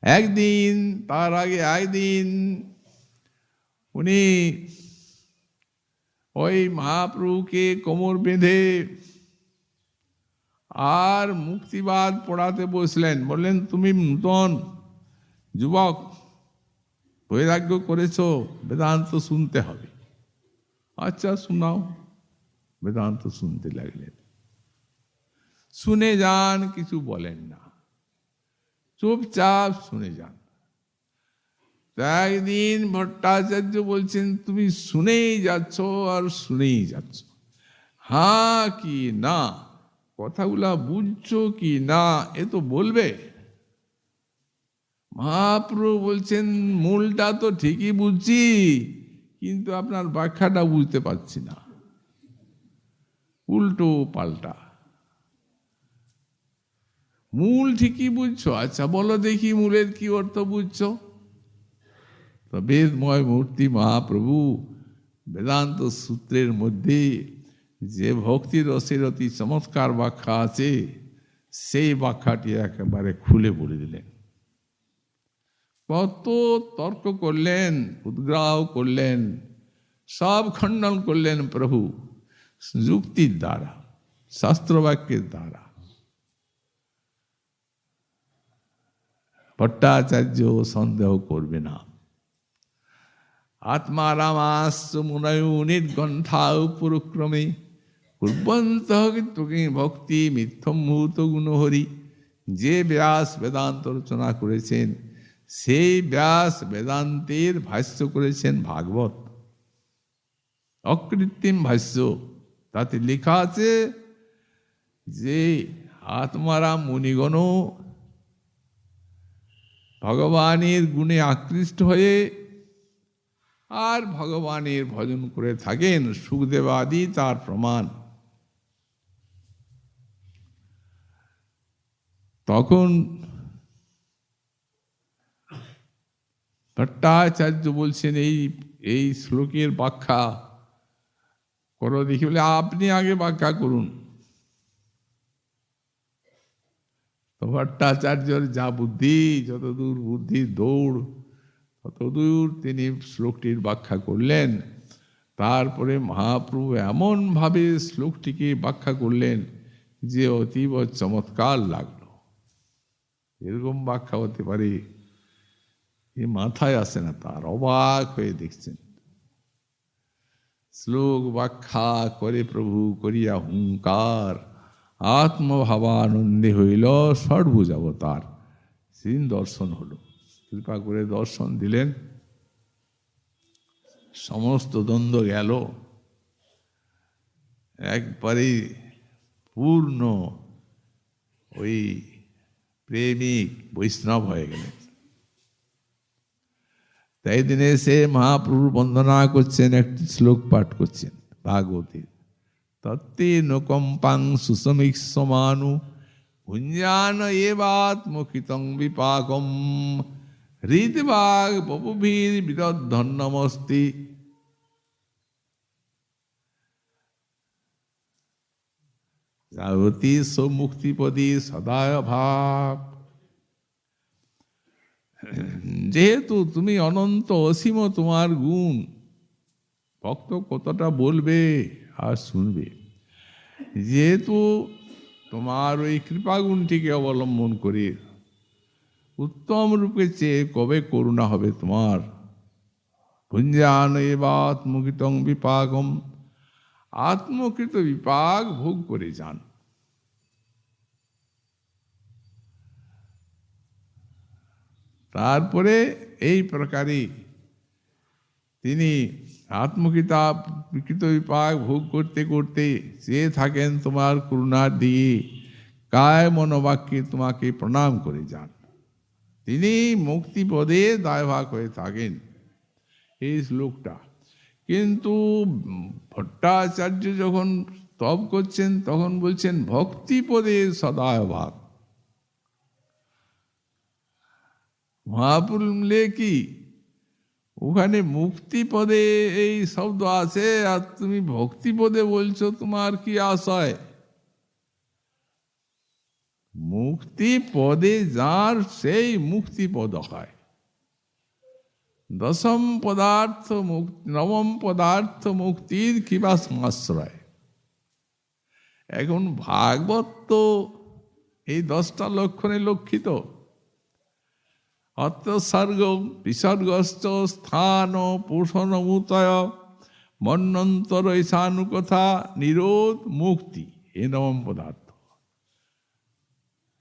একদিন, তার আগে একদিন উনি ওই মহাপ্রভুকে কোমর বেঁধে আর মুক্তিবাদ পড়াতে বসলেন। বললেন তুমি নূতন যুবক, বৈরাগ্য করেছ, বেদান্ত শুনতে হবে। আচ্ছা শোনাও। বেদান্ত শুনতে লাগলেন। শুনে যান, কিছু বলেন না, চুপচাপ শুনে যান। একদিন ভট্টাচার্য বলছেন, তুমি শুনেই যাচ্ছ আর শুনেই যাচ্ছ, হ্যাঁ কি না, কথাগুলা বুঝছো কি না এ তো বলবে। মহাপ্রভু বলছেন, মূলটা তো ঠিকই বুঝছি, কিন্তু আপনার ব্যাখ্যাটা বুঝতে পারছি না, উল্টো পাল্টা। মূল ঠিকই বুঝছো, আচ্ছা বলো দেখি মূলের কি অর্থ বুঝছো। তো বেদময় মূর্তি মহাপ্রভু বেদান্ত সূত্রের মধ্যে যে ভক্তি রসের অতি চমৎকার ব্যাখ্যা আছে, সেই ব্যাখ্যাটি একেবারে খুলে বলে দিলেন। কত তর্ক করলেন, উদ্গ্রাহ করলেন, সব খণ্ডন করলেন প্রভু যুক্তির দ্বারা, শাস্ত্রবাক্যের দ্বারা। ভট্টাচার্য সন্দেহ করবে না। আত্মারামাশ্চ মুনয়ো নির্গন্থা পুরক্রমে কুর্বন্ত ভক্তি মিথ্যম ভূত গুণহরি। যে ব্যাস বেদান্ত রচনা করেছেন, সেই ব্যাস বেদান্তের ভাষ্য করেছেন ভাগবত, অকৃত্রিম ভাষ্য। তাতে লেখা আছে যে আত্মারাম মুনিগণ ভগবানের গুণে আকৃষ্ট হয়ে আর ভগবানের ভজন করে থাকেন, সুখদেবাদি তার প্রমাণ। তখন ভট্টাচার্য বলছেন, এই শ্লোকের ব্যাখ্যা করো দেখি। বলে, আপনি আগে ব্যাখ্যা করুন। তো ভট্টাচার্যর যা বুদ্ধি, যতদূর বুদ্ধির দৌড় ততদূর তিনি শ্লোকটির ব্যাখ্যা করলেন। তারপরে মহাপ্রভু এমনভাবে শ্লোকটিকে ব্যাখ্যা করলেন যে অতীব চমৎকার লাগলো। এরকম ব্যাখ্যা হতে পারে এ মাথায় আসে না তার, অবাক হয়ে দেখছেন। শ্লোক ব্যাখ্যা করে প্রভু করিয়া হুঙ্কার, আত্মভাবানন্দে হইল ষড়ভুজ অবতার। সেদিন দর্শন হলো, কৃপা করে দর্শন দিলেন, সমস্ত দ্বন্দ্ব গেল, একবারে পূর্ণ ওই প্রেমিক বৈষ্ণব হয়ে গেলেন। তাই দিনে সে মহাপ্রভুর বন্দনা করছেন, একটি শ্লোক পাঠ করছেন ভাগবতীর। তত্তে নকম্পাং সুসমীক্ষমানু ভুঞ্জান এবাত্মকৃতং বিপাকম হৃদবাগ বপুভীর বিদধন্যমস্তি। যাবতী সৌমুক্তিপদী সদায় ভাব। যেহেতু তুমি অনন্ত অসীম তোমার গুণ, ভক্ত কতটা বলবে আর শুনবে। যেহেতু তোমার ওই কৃপাগুণটিকে অবলম্বন করে উত্তম রূপে চেয়ে কবে করুণা হবে তোমার। ভুঞ্জান এবা আত্মকৃতং বিপাকম, আত্মকৃত বিপাক ভোগ করে যান। তারপরে এই প্রকারে তিনি আত্মকৃত বিপাক ভোগ করতে করতে চেয়ে থাকেন তোমার করুণার দিকে, কায় মনোবাক্যে তোমাকে প্রণাম করে যান। তিনি মুক্তিপদে দায়ভাগ হয়ে থাকেন, এই শ্লোকটা। কিন্তু ভট্টাচার্য যখন তপ করছেন তখন বলছেন ভক্তিপদে সদায়ভাগ। মহাপুরুষে কি ওখানে মুক্তিপদে এই শব্দ আছে, আর তুমি ভক্তিপদে বলছো, তোমার কি আশয়? মুক্তি পদে যার সেই মুক্তিপদ হয়। দশম পদার্থ মুক্তি, নবম পদার্থ মুক্তির কিবা সমাশ্রয়। এখন ভাগবত তো এই 10টা লক্ষণে লক্ষিত। অর্থসর্গ বিসর্গস্থ স্থান পোষণমূতয় মন্বন্তর ঈশানুকথা নিরোধ মুক্তি, এই নবম পদার্থ।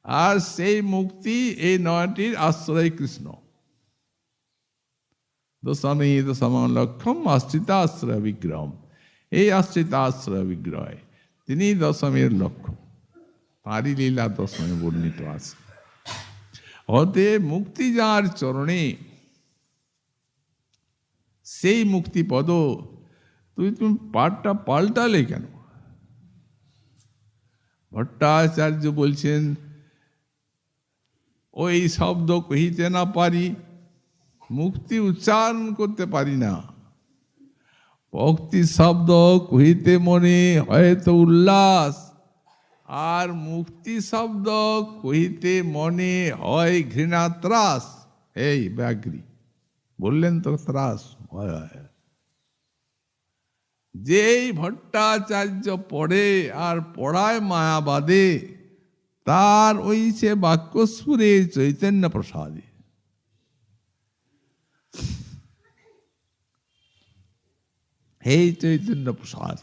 আর সেই মুক্তি এই 9টির আশ্রয় কৃষ্ণ। দশমী দশম লক্ষ্যম আশ্রিতাশ্রয় বিগ্রহম। এই আশ্রিতাশ্রয় বিগ্রহ তিনি দশমীর লক্ষ্য, তারই লীলা দশমী বর্ণিত আছে। হতে মুক্তি যার চরণে, সেই মুক্তি পদ। তুমি পাঠটা পাল্টালে কেন? ভট্টাচার্য বলছেন ওই শব্দ কহিতে না পারি, মুক্তি উচ্চারণ করতে পারি না। ভক্তি শব্দ কহিতে মনে হয়তো উল্লাস, আর মুক্তি শব্দ কহিতে মনে হয় ঘৃণা ত্রাস। এই ব্যাঘ্রী বললেন তো ত্রাস হয়। যেই ভট্টাচার্য পড়ে আর পড়ায় মায়াবাদে, তার ওই সে বাক্যস্ফুরে চৈতন্য প্রসাদে। এই চৈতন্য প্রসাদ।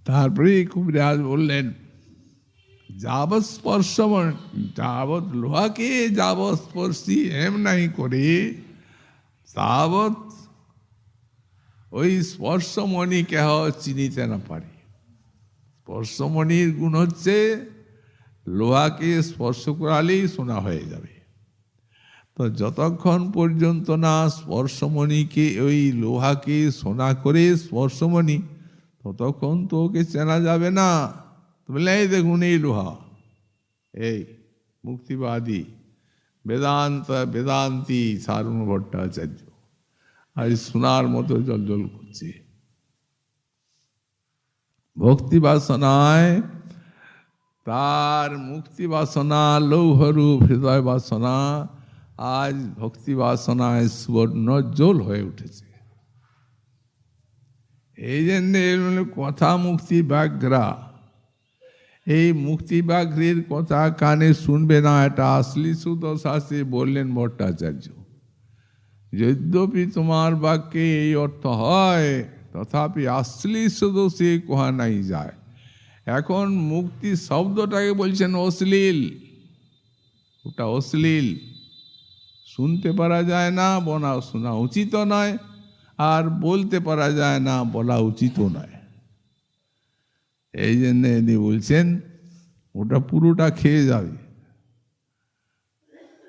তারপরে কবিরাজ বললেন যাবৎ স্পর্শ, যাবৎ লোহাকে যাবৎ স্পর্শী এম নাই করে, তাবৎ ওই স্পর্শমণি কেহ চিনিতে না পারে। স্পর্শমণির গুণ হচ্ছে লোহাকে স্পর্শ করালেই সোনা হয়ে যাবে। তো যতক্ষণ পর্যন্ত না স্পর্শমণিকে, ওই লোহাকে সোনা করে স্পর্শমণি, ততক্ষণ তো ওকে চেনা যাবে না। বলে এই দেখুন এই লোহা, এই মুক্তিবাদী বেদান্তি সারুণ ভট্টাচার্য আজ সোনার মতো জলজল করছে। ভক্তি বাসনায় তার মুক্তি বাসনা লৌহরূপ হৃদয় বাসনা আজ ভক্তি বাসনায় সুবর্ণজ্জ্বল হয়ে উঠেছে। এই জন্য কথা মুক্তি ব্যাঘ্রা, এই মুক্তি ব্যাঘ্রের কথা কানে শুনবে না, এটা আসলি সুদশাসে বললেন ভট্টাচার্য। যদ্যপি তোমার বাক্যে এই অর্থ হয়, তথাপি আসলি সুদোষে কোহা নাই যায়। এখন মুক্তি শব্দটাকে বলছেন অশ্লীল, ওটা অশ্লীল, শুনতে পারা যায় না, শোনা উচিত নয়, আর বলতে পারা যায় না, বলা উচিত নয়। এই জন্য ইনি বলছেন ওটা পুরোটা খেয়ে যাবে,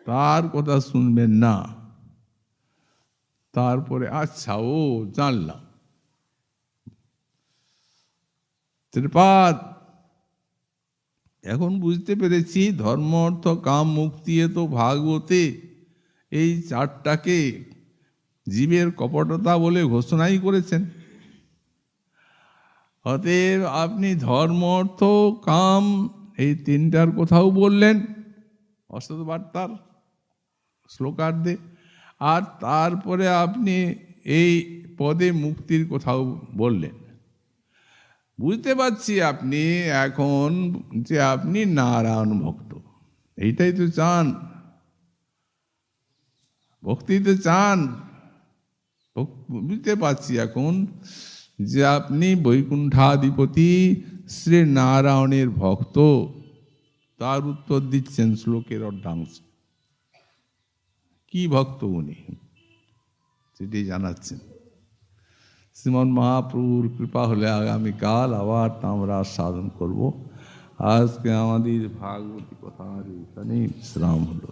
তার কথা শুনবেন না। তারপরে আচ্ছা ও জানলাম, ত্রিপাদ এখন বুঝতে পেরেছি ধর্ম অর্থ কাম মুক্তি তো ভাগবতে এই চারটাকে জীবের কপটতা বলে ঘোষণাই করেছেন। অতএব আপনি ধর্ম অর্থ কাম এই তিনটার কথাও বললেন অষ্টদ বার্তার শ্লোকার্ধে, আর তারপরে আপনি এই পদে মুক্তির কথাও বললেন। বুঝতে পারছি আপনি এখন যে আপনি নারায়ণ ভক্ত, এইটাই তো চান, ভক্তি তো চান। বুঝতে পারছি এখন যে আপনি বৈকুণ্ঠাধিপতি শ্রী নারায়ণের ভক্ত। তার উত্তর দিচ্ছেন শ্লোকের অর্ধাংশ। কি ভক্ত উনি সেটি জানাচ্ছেন। শ্রীমন মহাপ্রভুর কৃপা হলে আগামীকাল আবার আমরা সাধন করব। আজকে আমাদের ভাগবতী কথার এখানেই বিশ্রাম হলো।